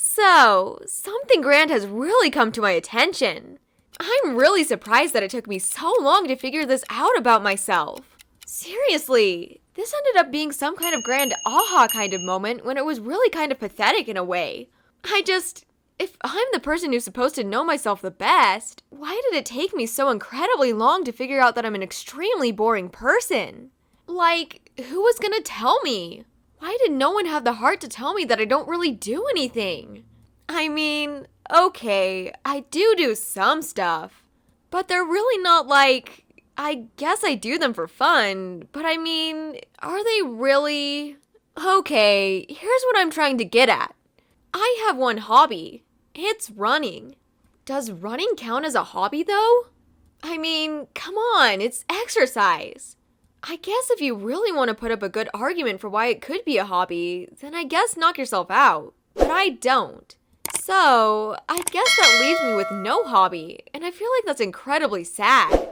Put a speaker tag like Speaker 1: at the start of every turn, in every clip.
Speaker 1: So, something grand has really come to my attention. I'm really surprised that it took me so long to figure this out about myself. Seriously, this ended up being some kind of grand aha kind of moment when it was really kind of pathetic in a way. If I'm the person who's supposed to know myself the best, why did it take me so incredibly long to figure out that I'm an extremely boring person? Like, who was gonna tell me? Why did no one have the heart to tell me that I don't really do anything? I mean, okay, I do some stuff, but they're really not like, I guess I do them for fun, but I mean, are they really? Okay, here's what I'm trying to get at. I have one hobby. It's running. Does running count as a hobby though? I mean, come on, it's exercise. I guess if you really want to put up a good argument for why it could be a hobby, then I guess knock yourself out. But I don't. So, I guess that leaves me with no hobby, and I feel like that's incredibly sad.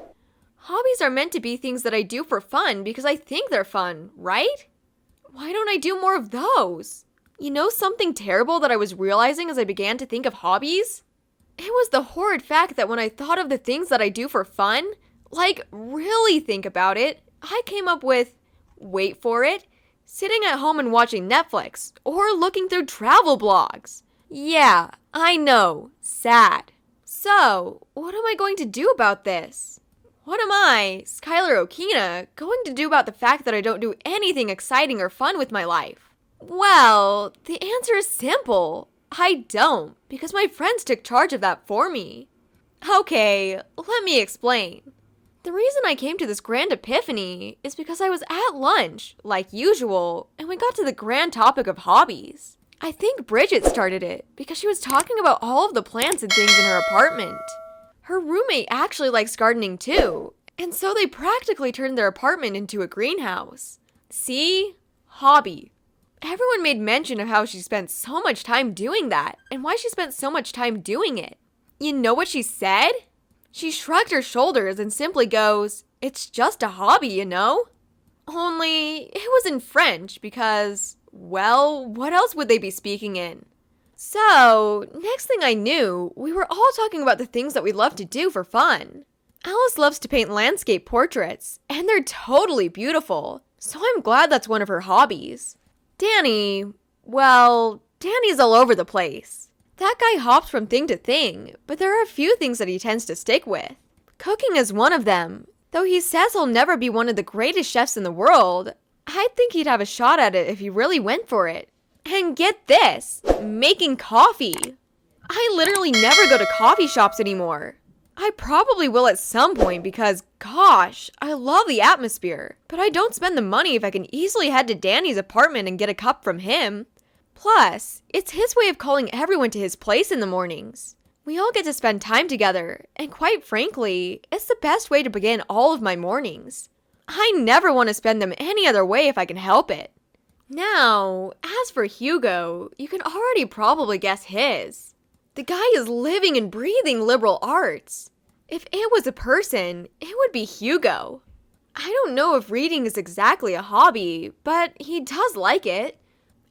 Speaker 1: Hobbies are meant to be things that I do for fun because I think they're fun, right? Why don't I do more of those? You know something terrible that I was realizing as I began to think of hobbies? It was the horrid fact that when I thought of the things that I do for fun, like really think about it, I came up with, wait for it, sitting at home and watching Netflix, or looking through travel blogs. Yeah, I know, sad. So, what am I going to do about this? What am I, Skylar Okina, going to do about the fact that I don't do anything exciting or fun with my life? Well, the answer is simple. I don't, because my friends took charge of that for me. Okay, let me explain. The reason I came to this grand epiphany is because I was at lunch, like usual, and we got to the grand topic of hobbies. I think Bridget started it because she was talking about all of the plants and things in her apartment. Her roommate actually likes gardening too, and so they practically turned their apartment into a greenhouse. See? Hobby. Everyone made mention of how she spent so much time doing that, and why she spent so much time doing it. You know what she said? She shrugged her shoulders and simply goes, "It's just a hobby, you know?" Only, it was in French because, well, what else would they be speaking in? So, next thing I knew, we were all talking about the things that we love to do for fun. Alice loves to paint landscape portraits, and they're totally beautiful, so I'm glad that's one of her hobbies. Danny's all over the place. That guy hops from thing to thing, but there are a few things that he tends to stick with. Cooking is one of them. Though he says he'll never be one of the greatest chefs in the world, I think he'd have a shot at it if he really went for it. And get this, making coffee. I literally never go to coffee shops anymore. I probably will at some point because, gosh, I love the atmosphere, but I don't spend the money if I can easily head to Danny's apartment and get a cup from him. Plus, it's his way of calling everyone to his place in the mornings. We all get to spend time together, and quite frankly, it's the best way to begin all of my mornings. I never want to spend them any other way if I can help it. Now, as for Hugo, you can already probably guess his. The guy is living and breathing liberal arts. If it was a person, it would be Hugo. I don't know if reading is exactly a hobby, but he does like it.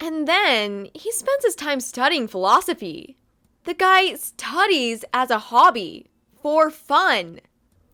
Speaker 1: And then, he spends his time studying philosophy. The guy studies as a hobby, for fun.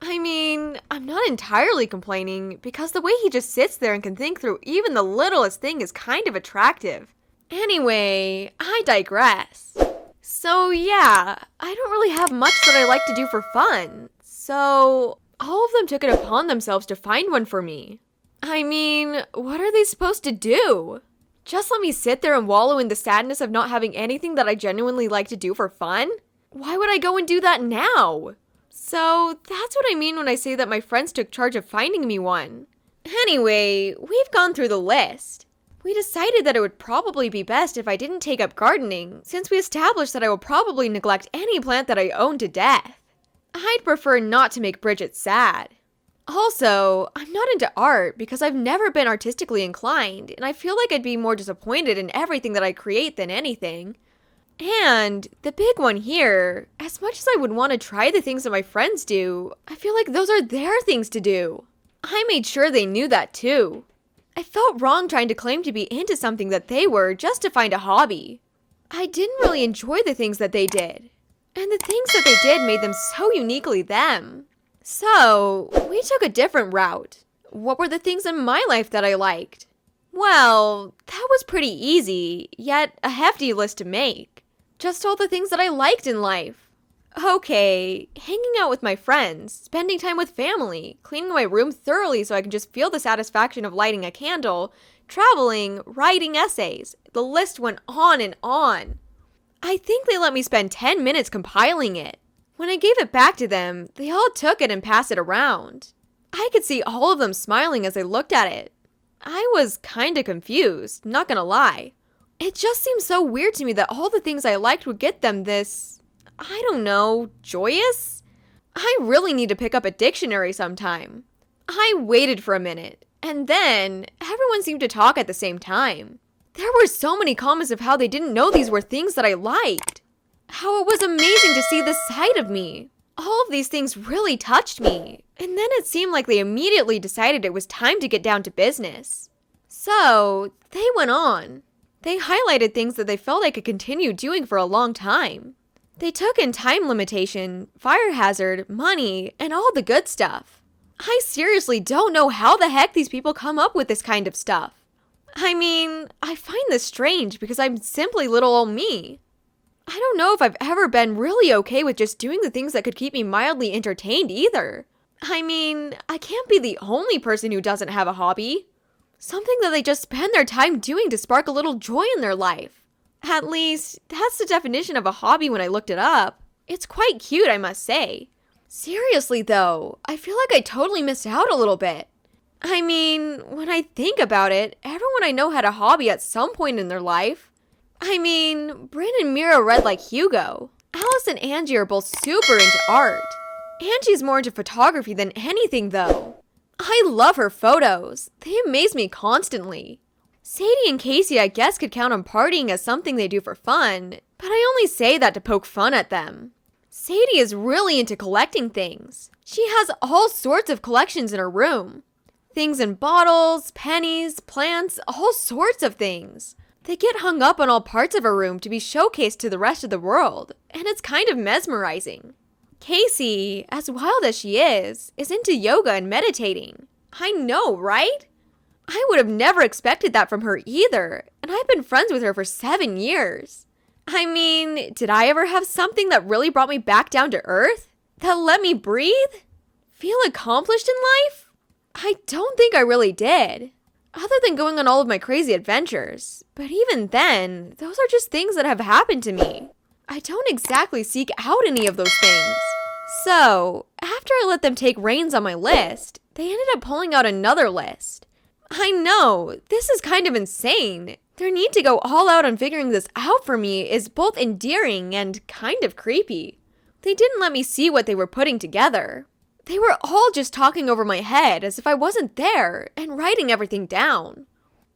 Speaker 1: I mean, I'm not entirely complaining, because the way he just sits there and can think through even the littlest thing is kind of attractive. Anyway, I digress. So yeah, I don't really have much that I like to do for fun. So, all of them took it upon themselves to find one for me. I mean, what are they supposed to do? Just let me sit there and wallow in the sadness of not having anything that I genuinely like to do for fun? Why would I go and do that now? So, that's what I mean when I say that my friends took charge of finding me one. Anyway, we've gone through the list. We decided that it would probably be best if I didn't take up gardening, since we established that I will probably neglect any plant that I own to death. I'd prefer not to make Bridget sad. Also, I'm not into art because I've never been artistically inclined, and I feel like I'd be more disappointed in everything that I create than anything. And the big one here, as much as I would want to try the things that my friends do, I feel like those are their things to do. I made sure they knew that too. I felt wrong trying to claim to be into something that they were just to find a hobby. I didn't really enjoy the things that they did. And the things that they did made them so uniquely them. So, we took a different route. What were the things in my life that I liked? Well, that was pretty easy, yet a hefty list to make. Just all the things that I liked in life. Okay, hanging out with my friends, spending time with family, cleaning my room thoroughly so I can just feel the satisfaction of lighting a candle, traveling, writing essays. The list went on and on. I think they let me spend 10 minutes compiling it. When I gave it back to them, they all took it and passed it around. I could see all of them smiling as they looked at it. I was kinda confused, not gonna lie. It just seemed so weird to me that all the things I liked would get them this, I don't know, joyous? I really need to pick up a dictionary sometime. I waited for a minute, and then everyone seemed to talk at the same time. There were so many comments of how they didn't know these were things that I liked. How it was amazing to see this side of me. All of these things really touched me, and then it seemed like they immediately decided it was time to get down to business. So, they went on. They highlighted things that they felt I could continue doing for a long time. They took in time limitation, fire hazard, money, and all the good stuff. I seriously don't know how the heck these people come up with this kind of stuff. I mean, I find this strange because I'm simply little old me. I don't know if I've ever been really okay with just doing the things that could keep me mildly entertained either. I mean, I can't be the only person who doesn't have a hobby. Something that they just spend their time doing to spark a little joy in their life. At least, that's the definition of a hobby when I looked it up. It's quite cute, I must say. Seriously though, I feel like I totally missed out a little bit. I mean, when I think about it, everyone I know had a hobby at some point in their life. I mean, Bryn and Mira read like Hugo. Alice and Angie are both super into art. Angie's more into photography than anything though. I love her photos. They amaze me constantly. Sadie and Casey I guess could count on partying as something they do for fun, but I only say that to poke fun at them. Sadie is really into collecting things. She has all sorts of collections in her room. Things in bottles, pennies, plants, all sorts of things. They get hung up on all parts of her room to be showcased to the rest of the world, and it's kind of mesmerizing. Casey, as wild as she is into yoga and meditating. I know, right? I would have never expected that from her either, and I've been friends with her for 7 years. I mean, did I ever have something that really brought me back down to earth? That let me breathe? Feel accomplished in life? I don't think I really did. Other than going on all of my crazy adventures. But even then, those are just things that have happened to me. I don't exactly seek out any of those things. So, after I let them take reins on my list, they ended up pulling out another list. I know, this is kind of insane. Their need to go all out on figuring this out for me is both endearing and kind of creepy. They didn't let me see what they were putting together. They were all just talking over my head as if I wasn't there and writing everything down.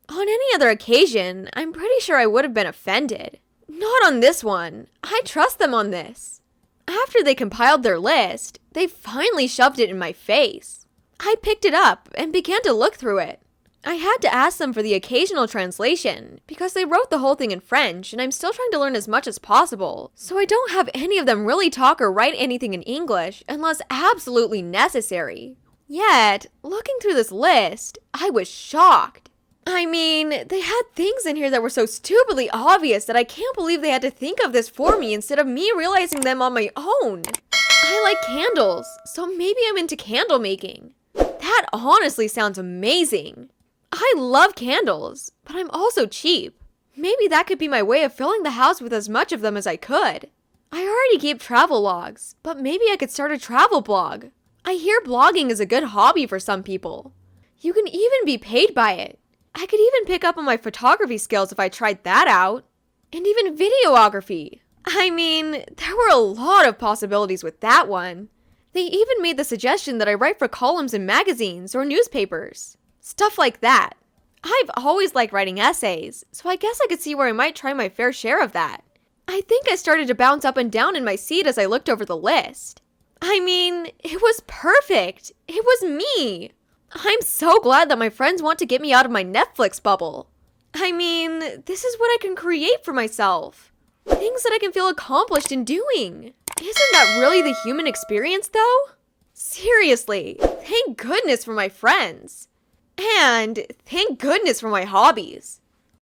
Speaker 1: On any other occasion, I'm pretty sure I would have been offended. Not on this one. I trust them on this. After they compiled their list, they finally shoved it in my face. I picked it up and began to look through it. I had to ask them for the occasional translation because they wrote the whole thing in French and I'm still trying to learn as much as possible, so I don't have any of them really talk or write anything in English unless absolutely necessary. Yet, looking through this list, I was shocked. I mean, they had things in here that were so stupidly obvious that I can't believe they had to think of this for me instead of me realizing them on my own. I like candles, so maybe I'm into candle making. That honestly sounds amazing. I love candles, but I'm also cheap. Maybe that could be my way of filling the house with as much of them as I could. I already keep travel logs, but maybe I could start a travel blog. I hear blogging is a good hobby for some people. You can even be paid by it. I could even pick up on my photography skills if I tried that out. And even videography. I mean, there were a lot of possibilities with that one. They even made the suggestion that I write for columns in magazines or newspapers. Stuff like that. I've always liked writing essays, so I guess I could see where I might try my fair share of that. I think I started to bounce up and down in my seat as I looked over the list. I mean, it was perfect. It was me. I'm so glad that my friends want to get me out of my Netflix bubble. I mean, this is what I can create for myself. Things that I can feel accomplished in doing. Isn't that really the human experience, though? Seriously, thank goodness for my friends. And thank goodness for my hobbies.